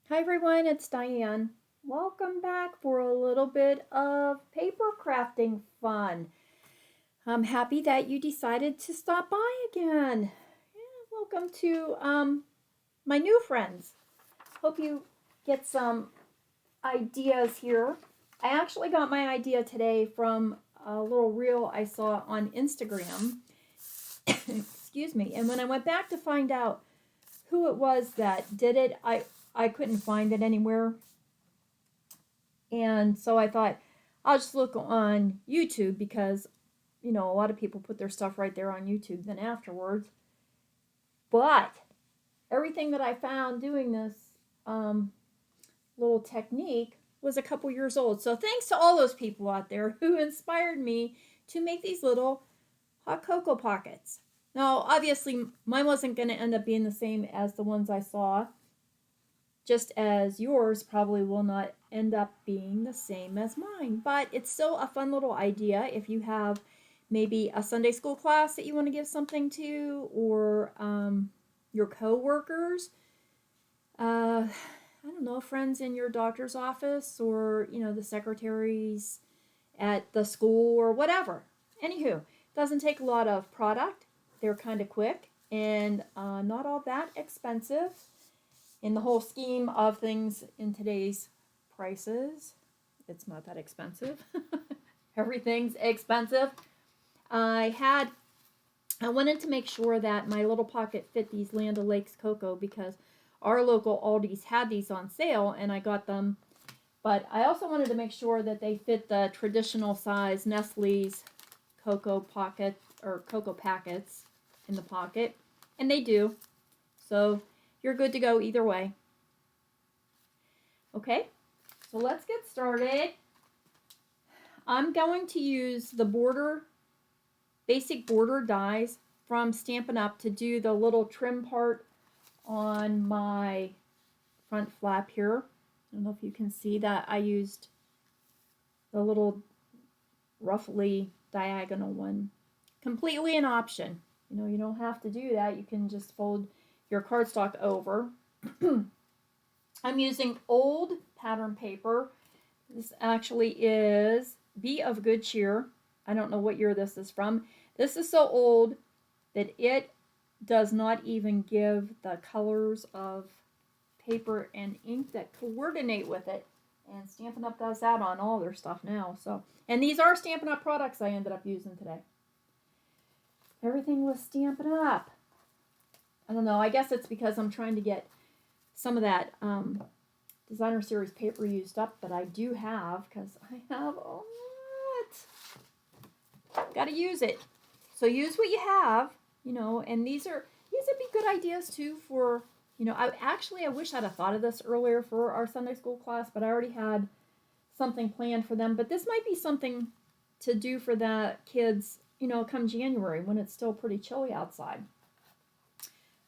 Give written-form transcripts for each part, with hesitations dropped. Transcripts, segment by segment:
Hi everyone, it's Diane. Welcome back for a little bit of paper crafting fun. I'm happy that you decided to stop by again. Welcome to my new friends. Hope you get some ideas here. I actually got my idea today from a little reel I saw on Instagram. Excuse me. And when I went back to find out who it was that did it, I couldn't find it anywhere. And so I thought I'll just look on YouTube because, a lot of people put their stuff right there on YouTube then afterwards. But everything that I found doing this um, little technique was a couple years old. So thanks to all those people out there who inspired me to make these little hot cocoa pockets. Now, obviously, mine wasn't going to end up being the same as the ones I saw, just as yours probably will not end up being the same as mine. But it's still a fun little idea if you have maybe a Sunday school class that you want to give something to, or your co-workers, I don't know, friends in your doctor's office, or the secretaries at the school or whatever. Anywho, doesn't take a lot of product. They're kind of quick and not all that expensive in the whole scheme of things in today's prices. It's not that expensive. Everything's expensive. I wanted to make sure that my little pocket fit these Land O'Lakes cocoa because our local Aldi's had these on sale and I got them. But I also wanted to make sure that they fit the traditional size Nestle's cocoa pocket or cocoa packets in the pocket, and they do. So you're good to go either way. Okay, so let's get started. I'm going to use the basic border dies from Stampin' Up! To do the little trim part on my front flap here. I don't know if you can see that I used the little roughly diagonal one. Completely an option. You don't have to do that. You can just fold your cardstock over. I'm using old pattern paper. This actually is Be of Good Cheer. I don't know what year this is from. This is so old that it does not even give the colors of paper and ink that coordinate with it. And Stampin' Up! Does that on all their stuff now. And these are Stampin' Up! Products I ended up using today. Everything was Stampin' Up! I don't know. I guess it's because I'm trying to get some of that designer series paper used up, but I do have, because I have a lot. Got to use it. So use what you have, and these would be good ideas too for, I wish I'd have thought of this earlier for our Sunday school class, but I already had something planned for them. But this might be something to do for the kids, come January when it's still pretty chilly outside.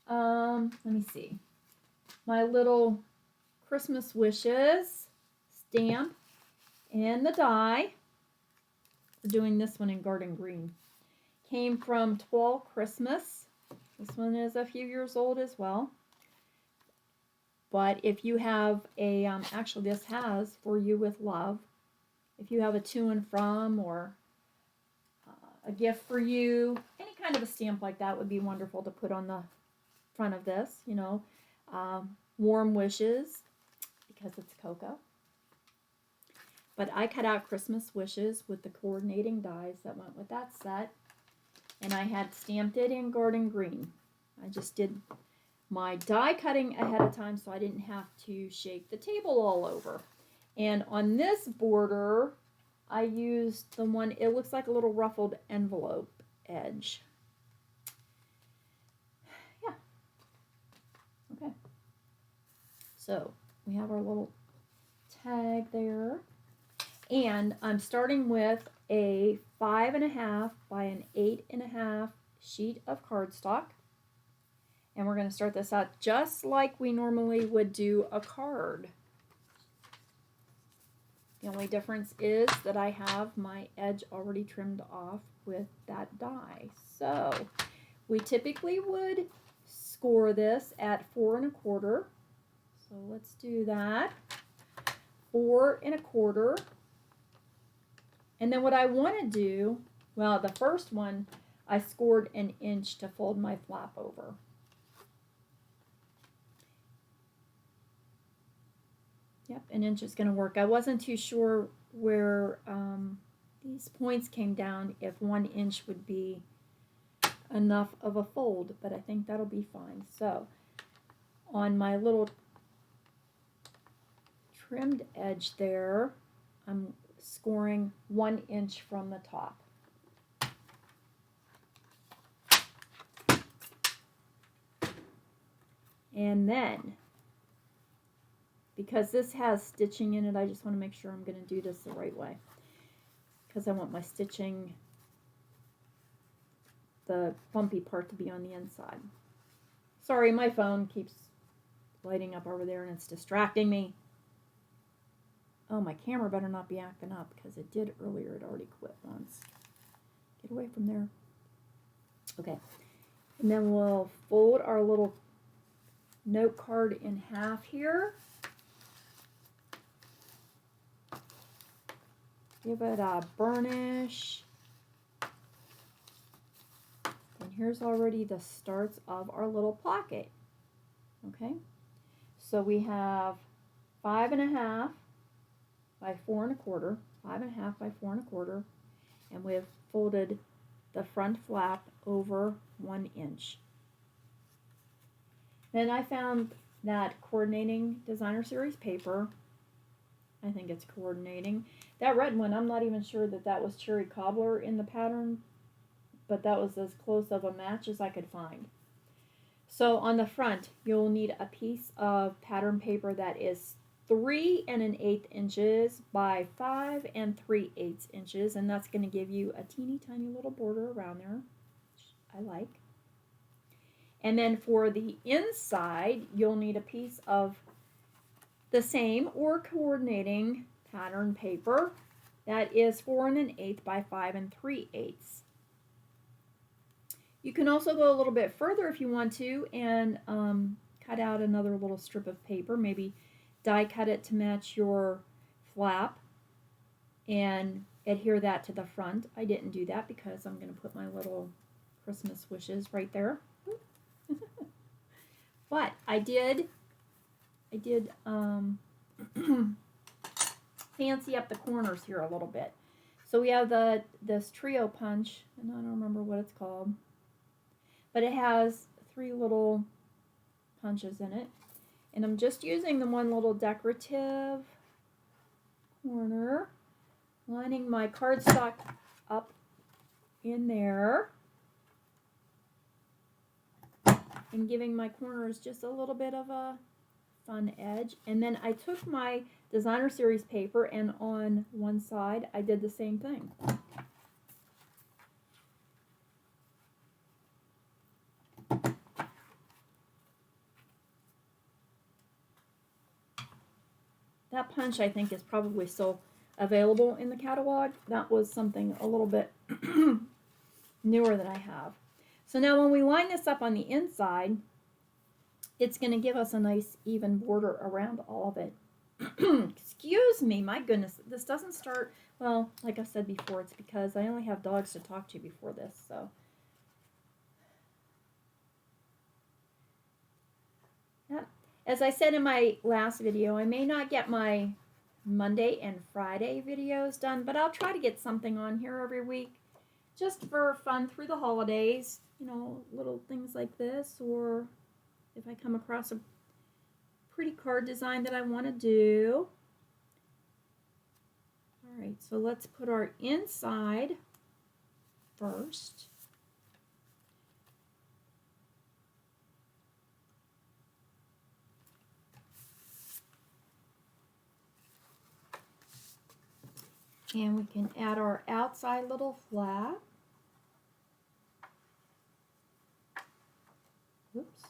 Let me see. My little Christmas wishes stamp and the die. We're doing this one in Garden Green. Came from Toile Christmas. This one is a few years old as well. But if you have a, actually this has For You With Love. If you have a to and from or a gift for you, any kind of a stamp like that would be wonderful to put on the front of this, warm wishes because it's cocoa. But I cut out Christmas wishes with the coordinating dies that went with that set. And I had stamped it in Garden Green. I just did my die cutting ahead of time so I didn't have to shake the table all over. And on this border, I used the one, it looks like a little ruffled envelope edge. Yeah. Okay. So we have our little tag there. And I'm starting with a 5.5 by an 8.5 sheet of cardstock. And we're going to start this out just like we normally would do a card. The only difference is that I have my edge already trimmed off with that die. So we typically would score this at 4 1/4. So let's do that. 4 1/4. And then what I want to do, well, the first one, I scored 1 inch to fold my flap over. Yep, 1 inch is going to work. I wasn't too sure where these points came down, if 1 inch would be enough of a fold, but I think that'll be fine. So on my little trimmed edge there, I'm scoring 1 inch from the top. And then, because this has stitching in it, I just want to make sure I'm going to do this the right way, because I want my stitching, the bumpy part, to be on the inside. Sorry, my phone keeps lighting up over there and it's distracting me. Oh, my camera better not be acting up, because it did earlier. It already quit once. Get away from there. Okay. And then we'll fold our little note card in half here. Give it a burnish. And here's already the starts of our little pocket. Okay. So we have 5 1/2 by 4 1/4, 5 1/2 by 4 1/4, and we've folded the front flap over 1 inch. Then I found that coordinating designer series paper. I think it's coordinating. That red one, I'm not even sure that that was cherry cobbler in the pattern, but that was as close of a match as I could find. So on the front, you'll need a piece of pattern paper that is 3 1/8 inches by 5 3/8 inches, and that's going to give you a teeny tiny little border around there, which I like. And then for the inside, you'll need a piece of the same or coordinating pattern paper that is 4 1/8 by 5 3/8. You can also go a little bit further if you want to and cut out another little strip of paper, maybe die cut it to match your flap and adhere that to the front. I didn't do that because I'm going to put my little Christmas wishes right there. But I did fancy up the corners here a little bit. So we have this trio punch, and I don't remember what it's called, but it has 3 little punches in it. And I'm just using the one little decorative corner, lining my cardstock up in there, and giving my corners just a little bit of a fun edge. And then I took my designer series paper, and on one side I did the same thing. That punch, I think, is probably still available in the catalog. That was something a little bit newer that I have. So now when we line this up on the inside, it's going to give us a nice even border around all of it. Excuse me, my goodness, this doesn't start, well, like I said before, it's because I only have dogs to talk to before this, so. Yeah. As I said in my last video, I may not get my Monday and Friday videos done, but I'll try to get something on here every week just for fun through the holidays, you know, little things like this, or if I come across a pretty card design that I want to do. All right, so let's put our inside first. And we can add our outside little flap. Oops.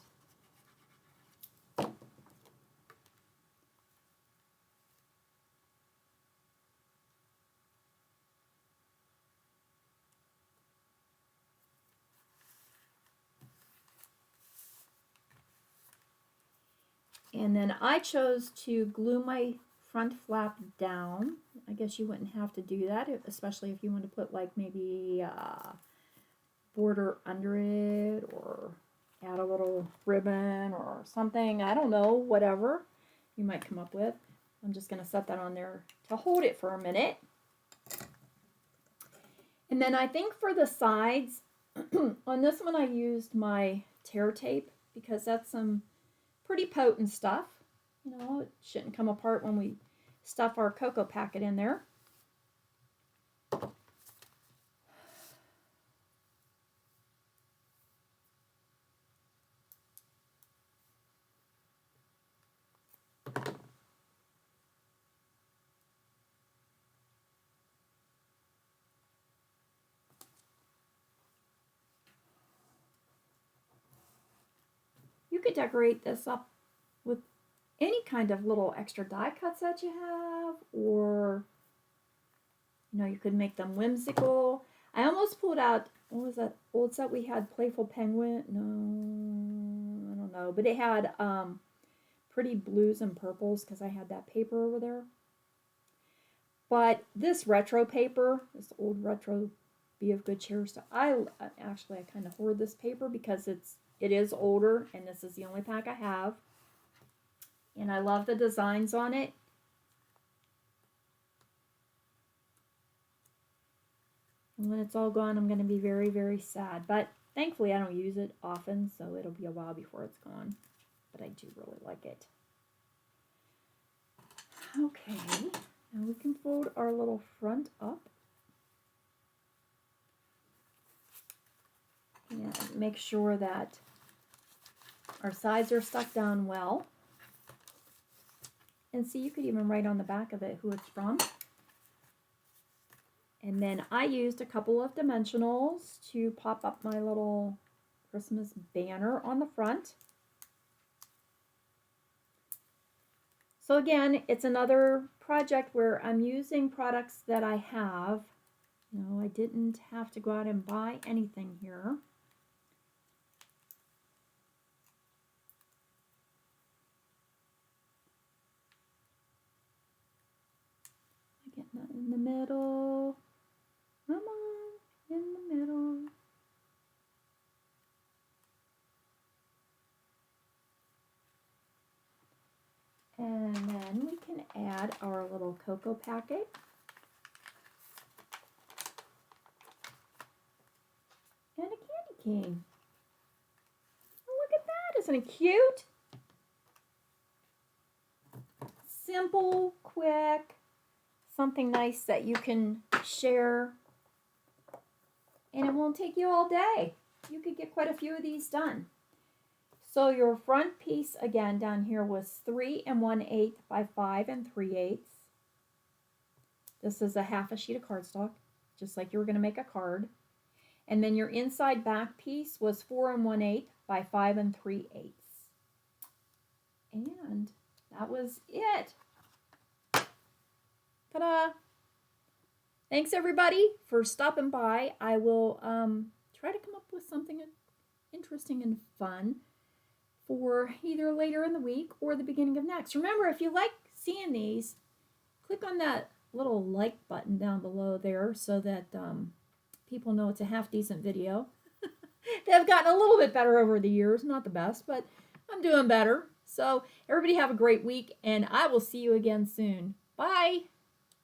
And then I chose to glue my front flap down. I guess you wouldn't have to do that, especially if you want to put like maybe border under it or add a little ribbon or something. I don't know, whatever you might come up with. I'm just going to set that on there to hold it for a minute. And then I think for the sides, on this one I used my tear tape because that's some pretty potent stuff. You know, it shouldn't come apart when we stuff our cocoa packet in there. You could decorate this up with any kind of little extra die cuts that you have, or you know, you could make them whimsical. I almost pulled out, what was that old set we had, Playful Penguin? No, I don't know, but it had pretty blues and purples because I had that paper over there. But this retro paper, this old retro Be of Good Cheer stuff, I kind of hoard this paper because it is older, and this is the only pack I have. And I love the designs on it. And when it's all gone, I'm going to be very, very sad. But thankfully, I don't use it often, so it'll be a while before it's gone. But I do really like it. Okay, now we can fold our little front up. And make sure that our sides are stuck down well. And see, you could even write on the back of it who it's from. And then I used a couple of dimensionals to pop up my little Christmas banner on the front. So again, it's another project where I'm using products that I have. You know, I didn't have to go out and buy anything here. Getting that in the middle. Come on, in the middle. And then we can add our little cocoa packet. And a candy cane. Oh, look at that. Isn't it cute? Simple, quick, something nice that you can share. And it won't take you all day. You could get quite a few of these done. So your front piece, again, down here was 3 1/8 by 5 3/8. This is a half a sheet of cardstock, just like you were going to make a card. And then your inside back piece was 4 1/8 by 5 3/8. And that was it. Ta-da! Thanks everybody for stopping by. I will try to come up with something interesting and fun for either later in the week or the beginning of next. Remember, if you like seeing these, click on that little like button down below there so that people know it's a half-decent video. They've gotten a little bit better over the years. Not the best, but I'm doing better. So everybody have a great week, and I will see you again soon. Bye!